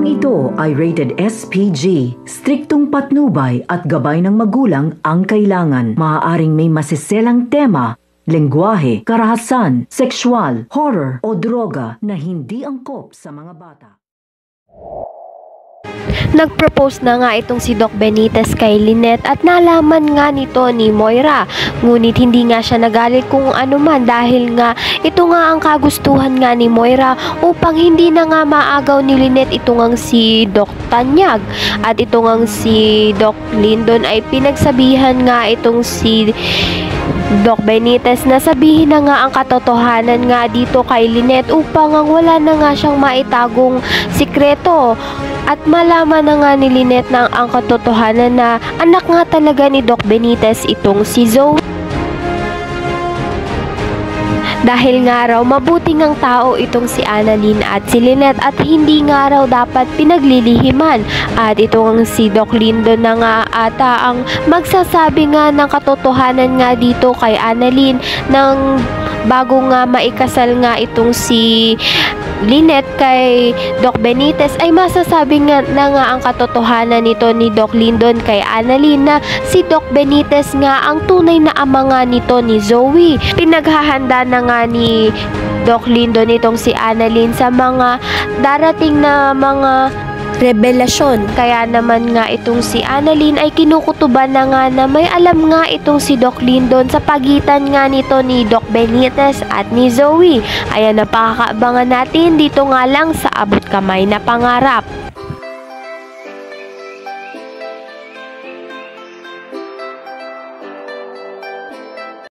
Programang ito ay rated SPG. Striktong patnubay at gabay ng magulang ang kailangan. Maaaring may masiselang tema, lengguwahe, karahasan, sexual, horror o droga na hindi angkop sa mga bata. Nag-propose na nga itong si Doc Benitez kay Lynette at nalaman nga nito ni Moira. Ngunit hindi nga siya nagalit kung ano man dahil nga ito nga ang kagustuhan nga ni Moira upang hindi na nga maagaw ni Lynette ito ngang si Doc Tanyag. At ito ngang si Doc Lyndon ay pinagsabihan nga itong si Doc Benitez na sabihin na nga ang katotohanan nga dito kay Lynette upang ang wala na nga siyang maitagong sikreto. At malaman na nga ni Lynette na ang katotohanan na anak nga talaga ni Doc Benitez itong si Zoe. Dahil nga raw mabuting ang tao itong si Annalyn at si Lynette at hindi nga raw dapat pinaglilihiman. At itong si Doc Lyndon na nga ata ang magsasabi nga ng katotohanan nga dito kay Annalyn ng bago nga maikasal nga itong si Lynette kay Doc Benitez ay masasabi nga na nga ang katotohanan nito ni Doc Lyndon kay Annalyn na si Doc Benitez nga ang tunay na ama nga nito ni Zoe. Pinaghahanda na nga ni Doc Lyndon itong si Annalyn sa mga darating na mga revelasyon. Kaya naman nga itong si Annalyn ay kinukutuban na nga na may alam nga itong si Doc Lyndon sa pagitan nga nito ni Doc Benitez at ni Zoe. Ayan, napakakaabangan natin dito nga lang sa Abot Kamay na Pangarap.